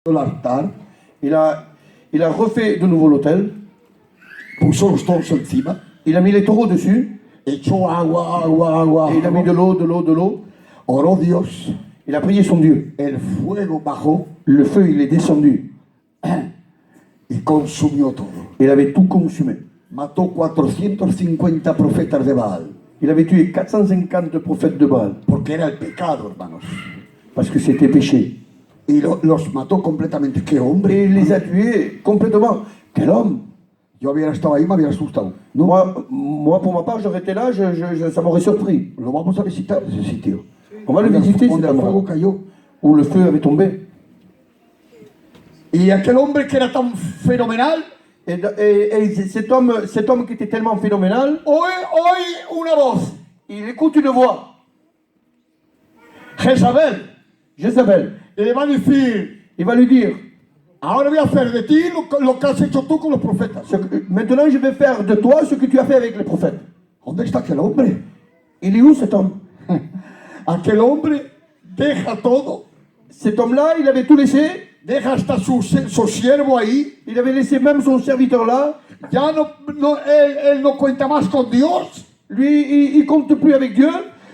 l'altar, Il a refait de nouveau l'autel. puso los toros encima, Il a mis les taureaux dessus. echó agua, agua, agua, Et il a mis de l'eau, de l'eau, de l'eau. oró Dios, Il a prié son Dieu. el fuego bajó Le feu, il est descendu. y consumió todo. Il avait tout consumé. Mató 450 profetas de Baal, Il avait tué 450 prophètes de Baal. porque era el pecado, hermanos. Parce que c'était péché. Y los mató completamente. ¡Qué hombre! Et il les a tués complètement. Quel homme! Yo hubiera estado ahí, me hubiera asustado. Moi, pour ma part, j'aurais été là, ça m'aurait surpris. Lo vamos a visitar, ese sitio. On va le visiter, Donde cet el fuego endroit cayó. où le feu avait tombé. Y aquel hombre que era tan fenomenal, Et cet homme qui était tellement phénoménal, oye una voz. il écoute une voix. Jezabel, Jézabel. y le va a decir, Il va lui dire, ahora voy a hacer de ti lo que has hecho tú con los profetas. maintenant je vais faire de toi ce que tu as fait avec les prophètes. ¿Dónde está aquel hombre? Il est où cet homme? Aquel hombre deja todo, Cet homme-là, il avait tout laissé. deja hasta su siervo ahí. Il avait laissé même son serviteur là. Ya él no cuenta más con Dios. Lui, il compte plus avec Dieu.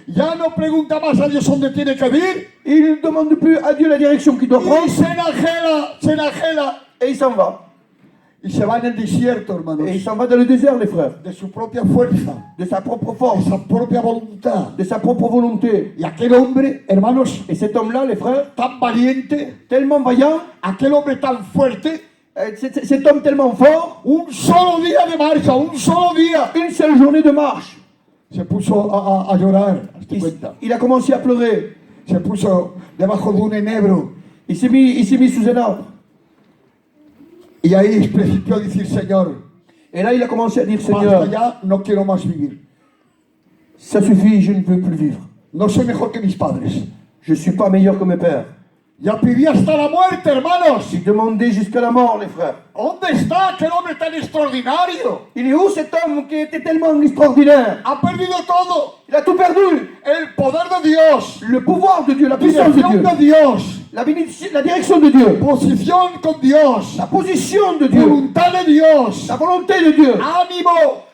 Ya no pregunta más a Dios dónde tiene que ir. Il ne demande plus à Dieu la direction qu'il doit Y prendre. se enajela. Et il s'en va. Y se va en el desierto, hermanos. Et il s'en va dans le désert, les frères. De su propia fuerza, De sa propre de force, sa propia voluntad. de sa propre volonté. Y aquel hombre, hermanos, Et cet homme-là, les frères, tan valiente, tellement vaillant, aquel hombre tan fuerte, cet homme tellement fort, un solo día de marcha, un solo día, une seule journée de marche, se puso a llorar, hazte il, cuenta. il a commencé à pleurer. Se puso debajo de un enebro Il s'est mis sous un arbre. y ahí principió a decir, Señor, Et là, il a commencé à dire, basta Seigneur, ya, no quiero más vivir. ça suffit, je ne veux plus vivre. No soy mejor que mis padres. Je ne suis pas meilleur que mes pères. Ya pedí hasta la muerte, hermanos. J'ai demandé jusqu'à la mort, les frères. ¿Dónde está aquel hombre tan extraordinario? Il est où cet homme qui était tellement extraordinaire? Ha perdido todo. Il a tout perdu. El poder de Dios, Le pouvoir de Dieu, la puissance de dirección Dieu, de Dios, la direction de Dieu, posición con Dios, la position de Dieu, voluntad de Dios, la volonté de Dieu, ánimo.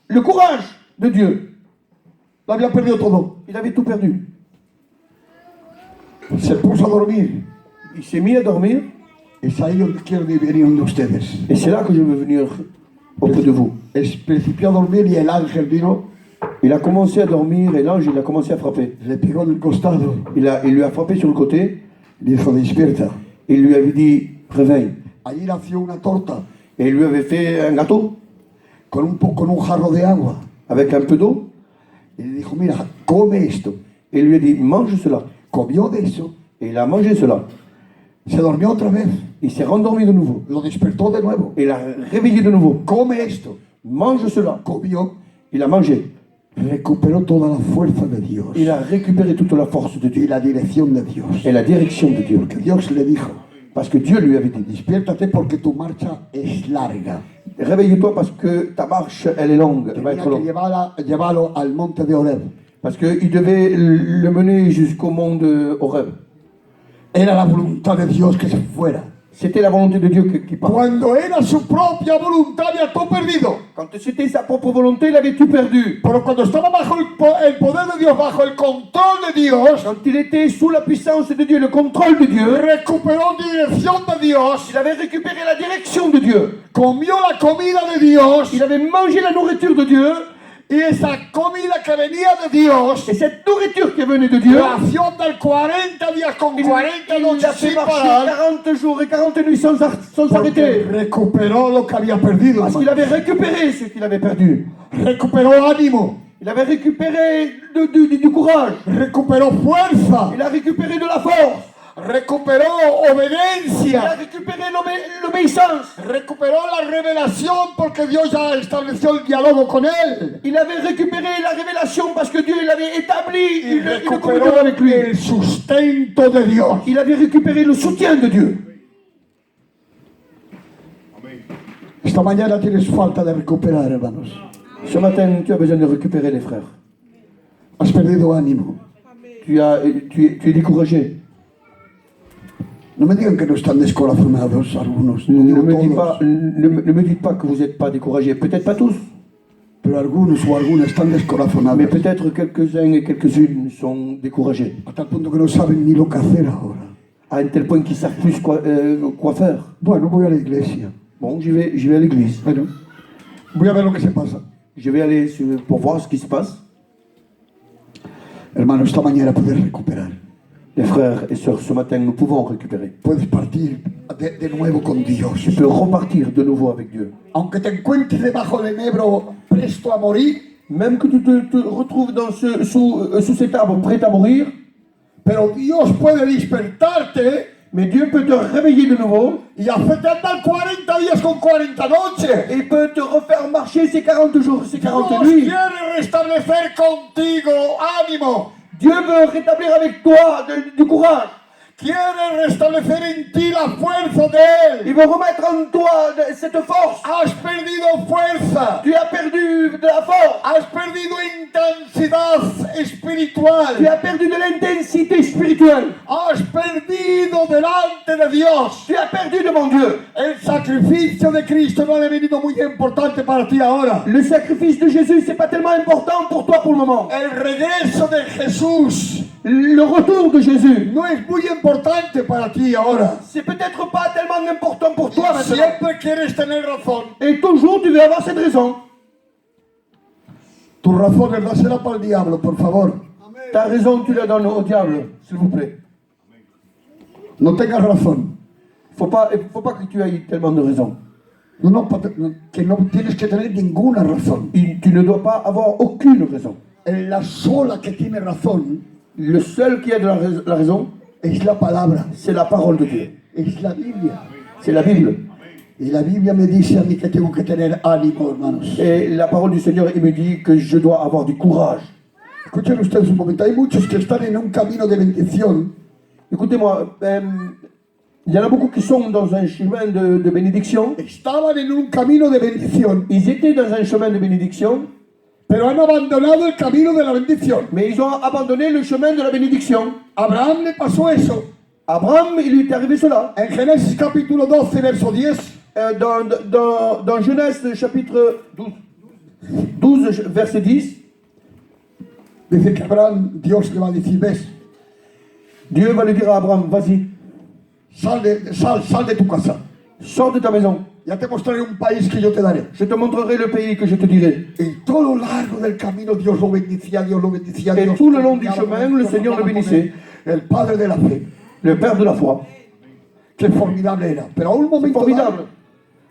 le courage de Dieu. Lo había perdido todo. Il avait tout perdu. Se puso a dormir. Il s'est mis à dormir. Es ahí donde quiero venir de ustedes. Et c'est là que je veux venir auprès de vous. Es principió a dormir y el ángel vino, Il a commencé à dormir et l'ange, il a commencé à frapper. le pegó en el costado Il lui a frappé sur le côté. y dijo, despierta. Et il lui avait dit, réveille. Allí nació una torta Et il lui avait fait un gâteau con un jarro de agua. avec un peu d'eau. Y le dijo, mira, come esto. Et il lui a dit, mange cela. Comió de eso. Et il a mangé cela. Se durmió otra vez. Il s'est rendormi de nouveau. Lo despertó de nuevo. Et il a réveillé de nouveau. Come esto. Mange cela. Comió. Il a mangé. Recuperó toda la fuerza de Dios Il a récupéré toute la force de y Dieu la dirección de Dios. et la direction de Dieu. Porque Dios le dijo, Parce que Dieu lui avait dit, despiértate porque tu marcha es larga. réveille-toi parce que ta marche, elle est longue, elle va Tenía être que longue. llevarlo al monte de Horeb. Parce qu'il devait le mener jusqu'au monde Horeb. Era la voluntad de Dios que se fuera. C'était la volonté de Dieu qui part. Cuando era su propia voluntad, había todo perdido. Quand c'était sa propre volonté, il avait tout perdu. Pero cuando estaba bajo el poder de Dios, bajo el control de Dios, Quand il était sous la puissance de Dieu, le contrôle de Dieu, recuperó dirección de Dios, il avait récupéré la direction de Dieu. comió la comida de Dios, Il avait mangé la nourriture de Dieu. y esa comida que venía de Dios, Et cette nourriture qui venait de Dieu, ración del 40 días con 40 il noches a fait sin marcher parar, 40 jours et 40 nuits sans porque s'arrêter. recuperó lo que había perdido. Parce qu'il avait récupéré ce qu'il avait perdu. Recuperó ánimo, Il avait récupéré du courage. recuperó fuerza, Il a récupéré de la force. recuperó Il a obediencia, récupéré l'obéissance. recuperó la revelación porque Dios ya estableció el diálogo con él. Il avait récupéré la révélation parce que Dieu l'avait établi Y une communion recuperó avec lui. el sustento de Dios. Il avait récupéré le soutien de Dieu. Esta mañana tienes falta de recuperar, hermanos. Ce matin, tu as besoin de récupérer les frères. Has perdido ánimo. Tu es découragé. No me digan que no están descorazonados algunos, no Ne digo me, dites todos, pas, ne me dites pas que vous n'êtes pas découragés. Peut-être pas tous, pero algunos o algunas están descorazonados. mais peut-être quelques-uns et quelques-unes sont découragés. A tal punto que no saben ni lo que hacer ahora. À un tel point qu'ils ne savent plus quoi faire. Bueno, voy a la iglesia. Bon, j'y vais à l'église. Bueno, voy a ver lo que se pasa. Je vais aller pour voir ce qui se passe. Hermano, esta mañana puedes recuperar. Les frères et sœurs, ce matin, nous pouvons récupérer. Puedes partir de nuevo con Dios. Tu peux repartir de nouveau avec Dieu. Aunque te encuentres debajo del enebro presto a morir, Même que tu te retrouves sous cet arbre prêt à mourir, pero Dios puede despertarte mais Dieu peut te réveiller de nouveau. y hacerte andar 40 días con 40 noches. Et il peut te refaire marcher ces 40 jours, ces 40 Dios nuits. quiere restablecer contigo ánimo. Dieu veut rétablir avec toi du courage. Quiere restablecer en ti la fuerza de Él. Il veut remettre en toi cette force. Has perdido fuerza. Tu as perdu de la force. Has perdido intensidad espiritual. Tu as perdu de l'intensité spirituelle. Has perdido delante de Dios. Tu as perdu devant Dieu. El sacrificio de Cristo no ha devenido muy importante para ti ahora. Le sacrifice de Jésus, c'est pas tellement important pour toi pour le moment. El regreso de Jesús Le retour de Jésus, no es muy importante para ti ahora. c'est peut-être pas tellement important pour toi maintenant. Siempre quieres tener razón. Et toujours, tu veux avoir cette raison. Tus razones dáselas para el diablo, por favor. Ta raison, tu la donnes au diable, s'il vous plaît. No tengas razón. Faut pas que tu aies tellement de raisons. Que no tienes que tener ninguna razón. Tu ne dois pas avoir aucune raison. La sola que tiene razón Le seul qui a de la raison, es la palabra, c'est la parole de Dieu. es la Biblia. C'est la Bible. Y la Biblia me dice a mí que tengo que tener ánimo, hermanos. Et la parole du Seigneur, il me dit que je dois avoir du courage. Escuchen ustedes un momento, hay muchos que están en un camino de bendición. Écoutez-moi, il y en a beaucoup qui sont dans un chemin de bénédiction. Estaban en un camino de bendición, Ils étaient dans un chemin de bénédiction, pero han abandonado el camino de la bendición. mais ils ont abandonné le chemin de la bénédiction. Abraham le pasó eso. Abraham, il lui est arrivé cela. En Génesis capítulo 12, verso 10, Dans Genèse chapitre 12, verset 10, dice que Abraham, Dios le va a decir, ves, Dieu va lui dire à Abraham, vas-y, sal de tu casa. sors de ta maison. Ya te mostraré un país que yo te daré. Je te montrerai le pays que je te dirai. Y todo lo largo del camino Dios lo bendecía, Dios lo bendecía. Et Dios tout le long du lo chemin, bendecía, le Seigneur le bénissait. El Padre de la fe. Le Père de la foi. Qué formidable era. Pero a un momento Formidable. dado,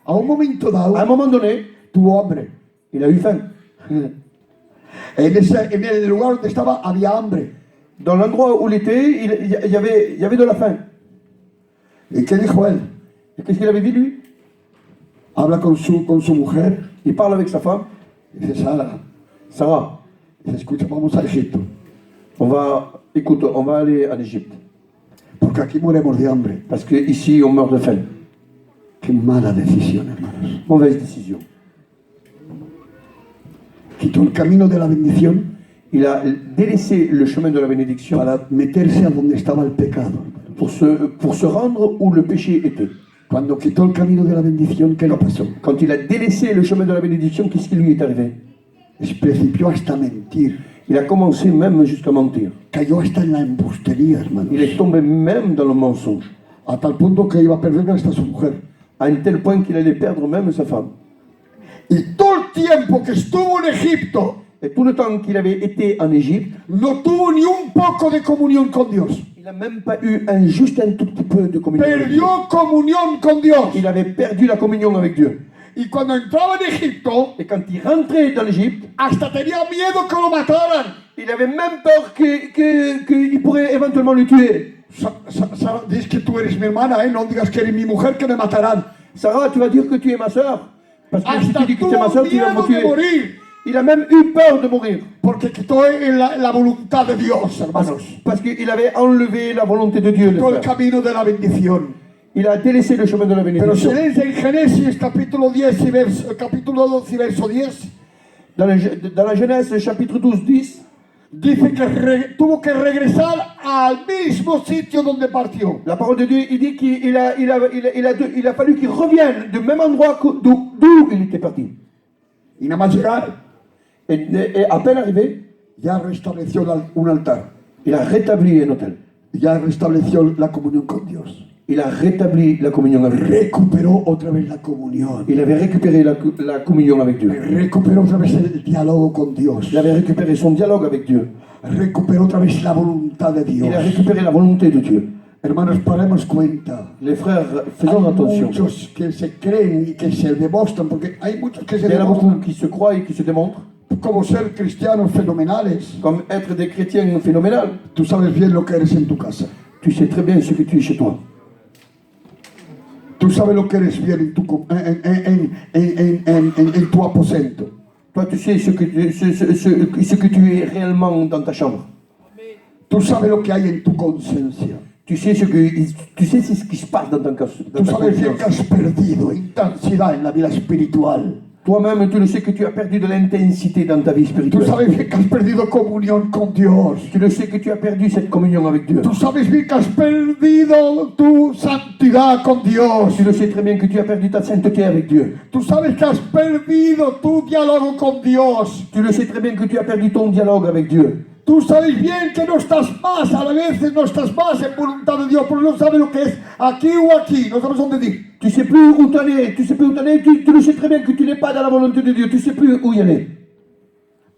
a un momento dado, À un moment donné, tuvo hambre. il a eu faim. En el lugar donde estaba había hambre. Dans l'endroit où il était, il y avait de la faim. ¿Y qué dijo él? Et qu'est-ce qu'il avait dit lui? Habla con su mujer. Il parle avec sa femme. Dice, Sara, Sarah, dice, escucha, vamos a Egipto. on va aller en Égypte. Porque aquí moriremos de hambre. Parce qu'ici, on meurt de faim. Qué mala decisión, hermanos. Mauvaise décision. Quitó el camino de la bendición Il a délaissé le chemin de la bénédiction para meterse a donde estaba el pecado. pour se rendre où le péché était. Cuando quitó el camino de la bendición, ¿qué le pasó? Quand il a délaissé le chemin de la bénédiction, qu'est-ce qui lui est arrivé? Se principió hasta mentir. Il a commencé même jusqu'à mentir. Cayó hasta en la embustería, hermanos. Il est tombé même dans le mensonge. A tal punto que iba a perder hasta su mujer. À un tel point qu'il allait perdre même sa femme. Y todo el tiempo que estuvo en Egipto, Et tout le temps qu'il avait été en Égypte, no tuvo ni un poco de comunión con Dios. il n'a même pas eu juste un tout petit peu de communion avec Dieu. Perdió comunión con Dios. Il avait perdu la communion avec Dieu. Y cuando entraba en Egipto, Et quand il rentrait dans l'Égypte, hasta tenía miedo que lo mataran. il avait même peur qu'il pourrait éventuellement le tuer. Sara, dices que tú eres mi hermana, no digas que eres mi mujer, que me matarán. Sarah, tu vas dire que tu es ma sœur. Parce que si Hasta tu dis que tu es ma tuvo sœur, tu vas me miedo de tuer. morir, Il a même eu peur de mourir. porque quitó la voluntad de Dios, hermanos. Parce qu'il avait enlevé la volonté de Dieu. Todo el camino de la bendición. Il a délaissé le chemin de la Pero si bénédiction. lees en Génesis capítulo 10 y capítulo 12 y verso 10, Dans la Genèse chapitre 12, 10, dice que tuvo que regresar al mismo sitio donde partió. La parole de Dieu, il dit qu'il a fallu qu'il revienne du même endroit d'où il était parti. Y nada más llegar, Et à peine arrivé, ya restableció un altar. il a rétabli un hôtel. Ya restableció la comunión con Dios. Il a rétabli la communion avec Dieu. Recuperó otra vez la comunión. Il avait récupéré la communion avec Dieu. Recuperó otra vez el diálogo con Dios. Il avait récupéré son dialogue avec Dieu. Recuperó otra vez la voluntad de Dios. Il a récupéré la volonté de Dieu. Hermanos, paremos cuenta. Les frères, Hay faisons attention. muchos que se creen y que se demuestran, porque hay muchos que se Il y en a beaucoup demuestran qui se croient et qui se démontrent como ser cristianos fenomenales. comme être des chrétiens phénoménales. Tú sabes bien lo que eres en tu casa. Tu sais très bien ce que tu es chez toi. Tú sabes lo que eres bien en tu aposento. Toi, tu sais ce que tu es réellement dans ta chambre. Tú sabes lo que hay en tu conciencia. Tu sais ce qui se passe dans ta Tú sabes bien que conscience. has perdido intensidad en la vida espiritual. Toi-même, tu le sais que tu as perdu de l'intensité dans ta vie Tú spirituelle. sabes bien que has perdido comunión con Dios. Tu le sais que tu as perdu cette communion avec Dieu. Tú sabes bien que has perdido tu santidad con Dios. Tu le sais très bien que tu as perdu ta sainteté avec Dieu. Tú sabes que has perdido tu diálogo con Dios. Tu le sais très bien que tu as perdu ton dialogue avec Dieu. Tú sabes bien que no estás más, a veces no estás más en voluntad de Dios, porque no sabes lo que es aquí o aquí, no sabes dónde ir. Tu sais plus où t'en es, tu le sais très bien que tu n'es pas dans la volonté de Dieu, tu sais plus où y aller.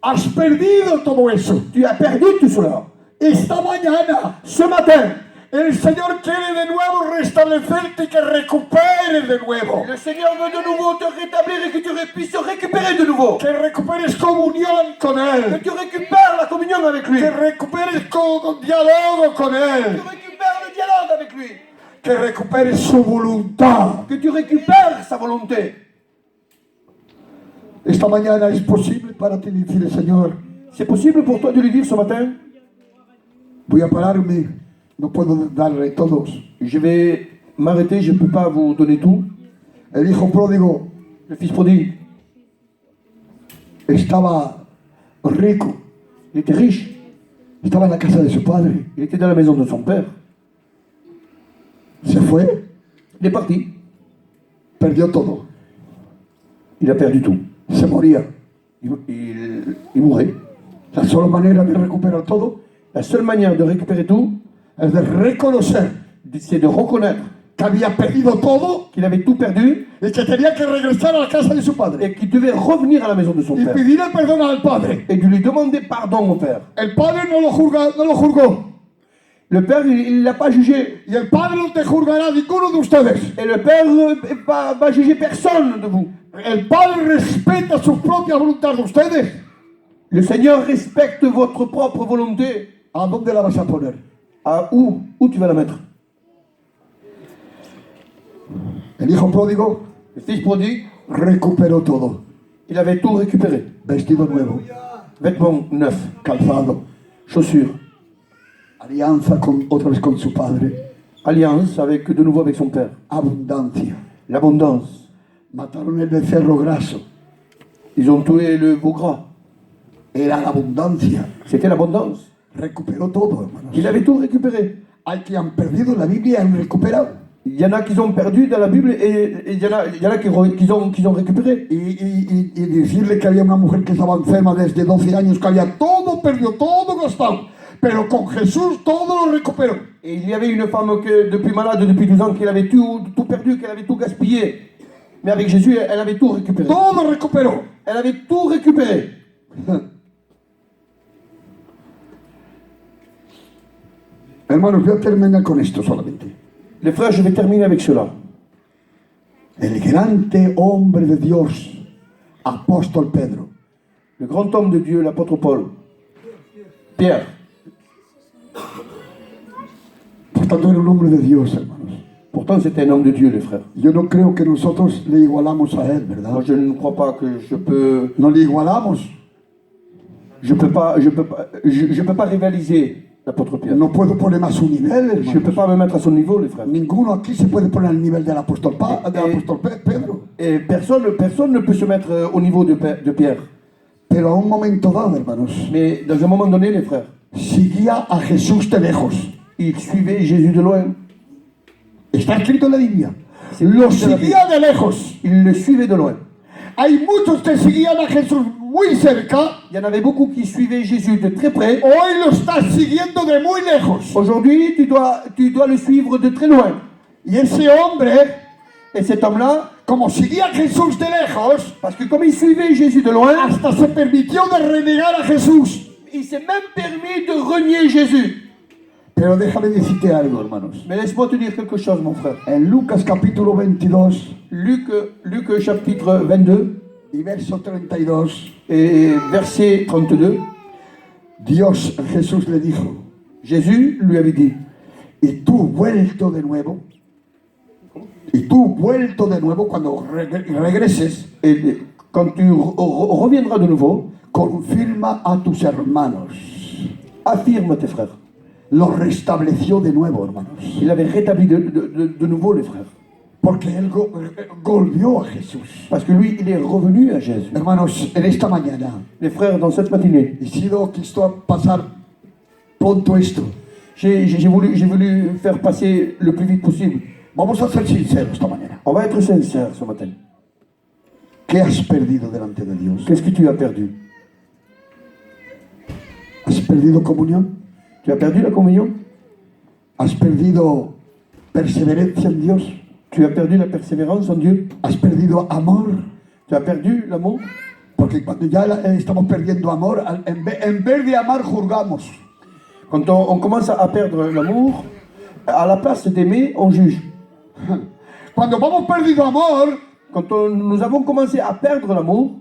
Has perdido todo eso. Tu as perdu tout cela. Esta mañana Ce matin, el Señor quiere de nuevo restablecerte y que recuperes de nuevo. le Seigneur veut de nouveau te rétablir et que tu puisses récupérer de nouveau. Que recuperes comunión con Que Él. tu récupères la communion avec lui. Que recuperes diálogo con Que Él. tu récupères le dialogue avec lui. Que recuperes su voluntad. Que tu récupères sa volonté. Esta mañana es posible para ti decirle, Señor, C'est possible pour toi de lui dire ce matin? voy a pararme, no puedo darle todos. Je vais m'arrêter, je ne peux pas vous donner tout. El hijo pródigo Le fils prodigue, estaba rico, il était riche. estaba en la casa de su padre. Il était dans la maison de son père. Se fue, Il est parti. perdió todo, Il a perdu tout. se moría. Il mourait. La sola manera de recuperar todo La seule manière de récupérer tout, es de reconocer c'est de reconnaître que había perdido todo qu'il avait tout perdu y que tenía que regresar a la casa de su padre et qu'il devait revenir à la maison de son y père. pedir el perdón al padre. Et de lui demander pardon au père. El padre no lo juzgó. Le père, il ne l'a pas jugé. Y el padre no te juzgará a ninguno de ustedes. Et le père va juger personne de vous. El padre respeta su propia voluntad de ustedes. Le Seigneur respecte votre propre volonté. ¿A dónde la vas a poner? Où tu vas la mettre? El hijo pródigo Le fils prodigue, recuperó todo. il avait tout récupéré. Vestido nuevo, Vêtements neufs, calzado, chaussures, alianza otra vez con su padre, alliance de nouveau avec son père. abundancia. L'abondance. Mataron el becerro graso. Ils ont tué le veau gras. Era la abundancia. C'était l'abondance. Recuperó todo, hermanos. Il avait tout récupéré. Hay que han perdido en la Biblia y han recuperado. Il y en a qui ont perdu dans la Bible et il y en a qui ont récupéré. Y decirle que había una mujer que estaba enferma desde 12 años, que había todo perdido, todo gastado. Pero con Jesús todo lo recuperó. Et il y avait une femme que, depuis malade depuis 12 ans, qu'elle avait tout perdu, qu'elle avait tout gaspillé. Mais avec Jésus, elle avait tout récupéré. Todo recuperó. Elle avait tout récupéré. Hermanos, voy a terminar con esto solamente. Les frères, je vais terminer avec cela. El grande hombre de Dios, apóstol Pedro, Le grand homme de Dieu, l'apôtre Paul, Pierre, por tanto era un hombre de Dios, hermanos. pourtant c'était un homme de Dieu, les frères. Yo no creo que nosotros le igualamos a él, ¿verdad? Moi, je ne crois pas que je peux No le igualamos. pas rivaliser l'apôtre Pierre. No puedo ponerme a su nivel, Je ne peux hermanos. pas me mettre à son niveau, les frères. Ninguno aquí se puede poner al nivel del apóstol, Pedro. Et personne ne peut se mettre au niveau de Pierre. Pero a un momento dado, hermanos, Mais dans un moment donné, les frères, seguía a Jesús de lejos. ils suivaient Jésus de loin. Está escrito en la Biblia. Sí, Lo dice la seguía de lejos. Ils le suivaient de loin. Hay muchos que seguían a Jesús muy cerca. Il y en avait beaucoup qui suivaient Jésus de très près. Hoy lo estás siguiendo de muy lejos. Aujourd'hui, tu dois le suivre de très loin. Y ese hombre, Et cet homme-là, como seguía a Jesús de lejos, parce que comme il suivait Jésus de loin, hasta se permitió de renegar a Jesús. il s'est même permis de renier Jésus. Pero déjame decirte algo, hermanos. Mais laisse-moi te dire quelque chose, mon frère. En Lucas capítulo 22 Luc chapitre 22 y verso 32, et verset 32, Dios, Jesús le dijo, Jésus lui avait dit, y tú vuelto de nuevo, cuando regreses, et quand tu reviendras de nouveau, confirma a tus hermanos. affirme tes frères. Los restableció de nuevo, hermanos. Il avait rétabli de nouveau les frères. Porque él volvió a Jesús. Parce que lui, il est revenu à Jésus. Hermanos, en esta mañana, Les frères, dans cette matinée, he sido quisto pasar pronto esto. j'ai voulu faire passer le plus vite possible. Vamos a ser sinceros esta mañana. On va être sincère ce matin. ¿Qué has perdido delante de Dios? Qu'est-ce que tu as perdu? ¿Has perdido comunión? Tu as perdu la communion? ¿Has perdido perseverancia en Dios? Tu as perdu la persévérance en Dieu? ¿Has perdido amor? Tu as perdu l'amour? Porque cuando ya estamos perdiendo amor, en vez de amar, juzgamos. Quand on commence à perdre l'amour, à la place d'aimer, on juge. Cuando hemos perdido amor, Quand nous avons commencé à perdre l'amour,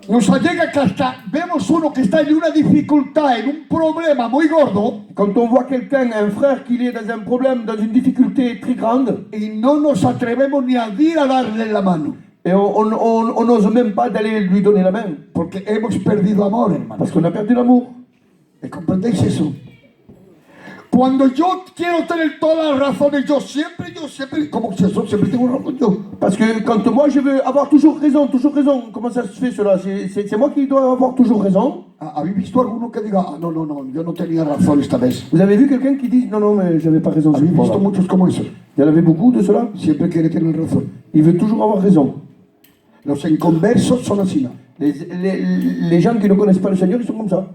nos allega que hasta vemos uno que está en una dificultad, en un problema muy gordo, quand on voit quelqu'un, un frère, qu'il est dans un problème, dans une difficulté très grande, y no nos atrevemos ni a ir a darle la mano, et on n'ose même pas d'aller lui donner la main, porque hemos perdido amor, hermano. parce qu'on a perdu l'amour. ¿Me comprendéis eso? Cuando yo quiero tener todas las razones, yo siempre, como Jesús, siempre tengo razón yo. Parce que quand moi je veux avoir toujours raison, comment ça se fait cela? C'est moi qui dois avoir toujours raison. ¿Habéis visto alguno que diga, no, yo no tenía razón esta vez? Vous avez vu quelqu'un qui dit non, mais j'avais pas raison. ¿Habéis visto Voilà. muchos como eso? Il y en avait beaucoup de cela. Siempre quiere tener razón. Il veut toujours avoir raison. Los inconversos son así, ¿no? Les gens qui ne connaissent pas le Seigneur, ils sont comme ça.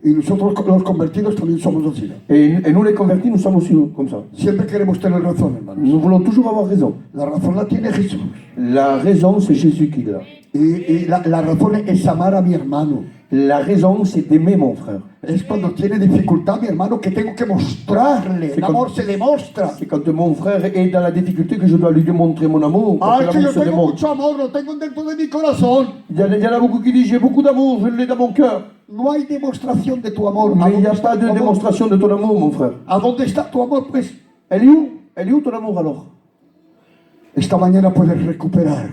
Y nosotros los convertidos también somos así, ¿no? Et nous les convertis, nous sommes aussi comme ça. Siempre queremos tener razón, hermanos. Nous voulons toujours avoir raison. La razón la tiene Jesús. La raison, c'est Jésus qui l'a. Y la razón es amar a mi hermano. La raison, c'est d'aimer mon frère. Es cuando tiene dificultad mi hermano que tengo que mostrarle. El amor se demuestra. C'est quand mon frère est dans la difficulté que je dois lui démontrer mon amour. Parce Ay, que que l'amour yo se tengo démontre. mucho amor, lo tengo dentro de mi corazón. Il y en a beaucoup qui disent j'ai beaucoup d'amour, je l'ai dans mon cœur. No hay demostración de tu amor. Mais il n'y a está pas de tu amor? démonstration de ton amour, mon frère. ¿A dónde está tu amor, pues? Elle est où? Elle est où ton amour alors? Esta mañana puedes recuperar.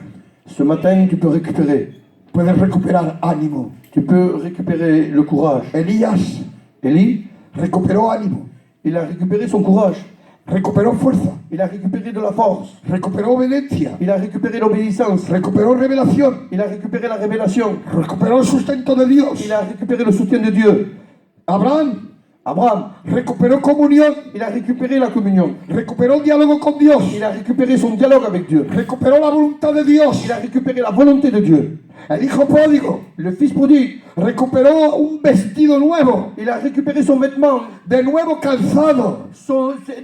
Ce matin, tu peux récupérer. Puedes recuperar ánimo. Tu peux récupérer le courage. Elías Élie, recuperó ánimo. il a récupéré son courage. Recuperó fuerza. Il a récupéré de la force. Recuperó obediencia. Il a récupéré l'obéissance. Recuperó revelación. Il a récupéré la révélation. Recuperó el sustento de Dios. Il a récupéré le soutien de Dieu. Abraham Abraham, recuperó comunión. il a récupéré la communion. Recuperó diálogo con Dios. Il a récupéré son dialogue avec Dieu. Recuperó la voluntad de Dios. Il a récupéré la volonté de Dieu. El hijo pródigo Le fils prodigue, recuperó un vestido nuevo. il a récupéré son vêtement, De nuevo calzado.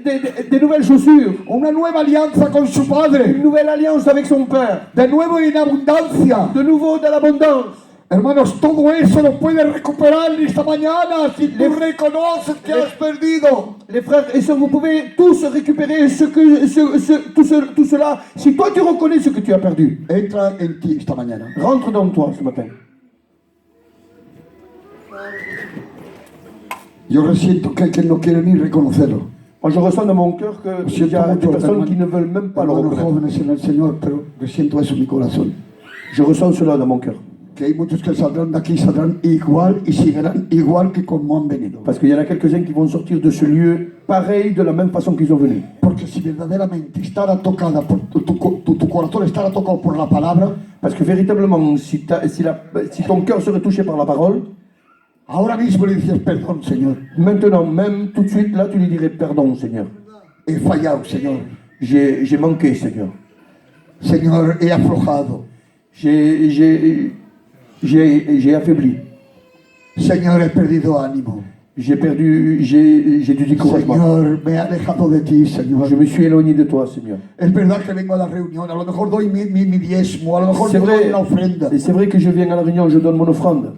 des nouvelles chaussures, Una nueva alianza con su padre. une nouvelle alliance avec son père, De nuevo en abundancia. de nouveau dans l'abondance. Hermanos, todo eso lo puedes recuperar esta mañana si tú reconoces que has perdido. Les frères et sœurs, vous pouvez tous récupérer tout cela si toi tu reconnais ce que tu as perdu. Entra en ti esta mañana. Rentre dans toi ce matin. Yo resiento que hay quien no quiere ni reconocerlo. Moi je ressens dans mon cœur qu'il y a des personnes qui ne veulent même pas le hermanos reconnaître. jóvenes en el Señor, pero resiento eso en mi corazón. Je ressens cela dans mon cœur. Que hay muchos que saldrán de aquí, saldrán igual y seguirán igual que como han venido. Parce qu'il y en a quelques-uns qui vont sortir de ce lieu pareil, de la même façon qu'ils ont venu. Porque si verdaderamente estará tocada, tu corazón estará tocado por la palabra, Parce que véritablement, si ton cœur serait touché par la parole, ahora mismo le dices, perdón, Señor. maintenant, même tout de suite, là, tu lui dirais pardon, Seigneur. He fallado, Señor. J'ai manqué, Seigneur. Señor, he aflojado. J'ai affaibli. Señor, he perdido ánimo. J'ai du découragement. Señor, me he alejado de ti, Señor. Je me suis éloigné de toi, Seigneur. Es verdad que vengo a la reunión, a lo mejor doy mi diezmo, a lo mejor C'est doy vrai, una ofrenda. et c'est vrai que je viens à la réunion, je donne mon offrande.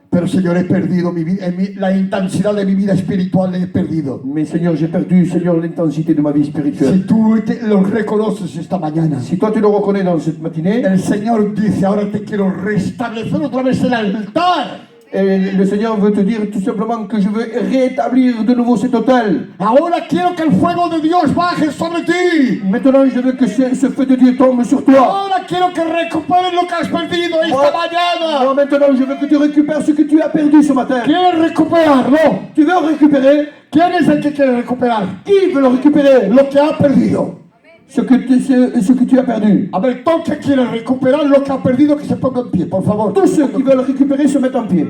Pero, Señor, he perdido mi vida, la intensidad de mi vida espiritual la he perdido. Mais Seigneur, j'ai perdu, Seigneur, l'intensité de ma vie spirituelle. Si tú lo reconoces esta mañana, Si toi tu le reconnais dans cette matinée, el Señor dice, ahora te quiero restablecer otra vez el altar. et le Seigneur veut te dire tout simplement que je veux rétablir de nouveau cet autel. Ahora quiero que el fuego de Dios baje sobre ti. Maintenant, je veux que ce feu de Dieu tombe sur toi. Ahora quiero que recuperes lo que has perdido esta mañana. Moi, maintenant, je veux que tu récupères ce que tu as perdu ce matin. ¿Quieres recuperarlo? Tu veux récupérer? ¿Quién es el que quiere recuperar? Qui veut le récupérer? Lo que ha perdido. Ce que tu as perdu. A ver, todo el que quiere recuperar lo que ha perdido, que se ponga en pie, por favor. Tous ceux qui veulent récupérer se mettent en pied.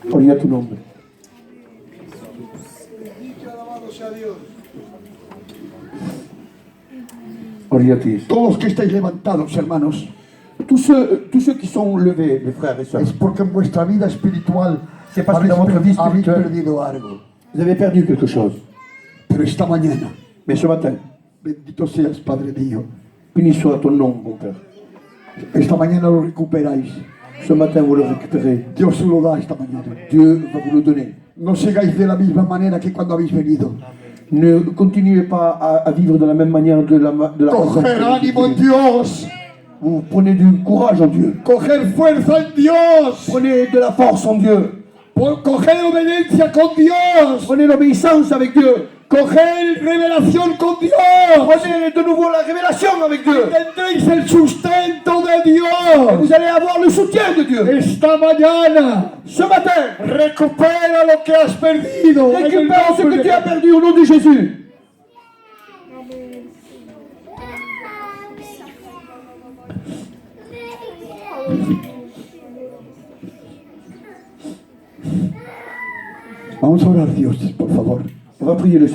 Gloria a tu nombre. Gloria a ti. Todos los que estáis levantados, hermanos, Tous ceux qui sont levés, mes frères et sœurs, es porque en vuestra vida espiritual C'est parce que dans votre vie habéis spirituelle- perdido algo. vous avez perdu quelque chose. Pero esta mañana, Mais ce matin, bendito seas, Padre mío, béni soit ton nom, mon Père. esta mañana lo recuperáis. Ce matin, vous le récupérez. Dios lo da esta mañana. Dieu va vous le donner. No sigáis de la misma manera que cuando habéis venido. Ne continuez pas à vivre de la même manière de la façon Coger que ánimo en vous Dios. Vous prenez du courage en Dieu. Coger fuerza en Dios. Prenez de la force en Dieu. Coger obediencia con Dios. Prenez l'obéissance avec Dieu. Coger revelación con Dios. Prenez de nouveau la révélation avec Dieu. Tendréis el sustento de Et Dios. vous allez avoir le soutien de Dieu. Esta mañana Ce matin, recupera lo que has perdido. En el récupère ce nombre que de tu as perdu au nom de Jésus. Vamos a orar, Dios, por favor. On va prier le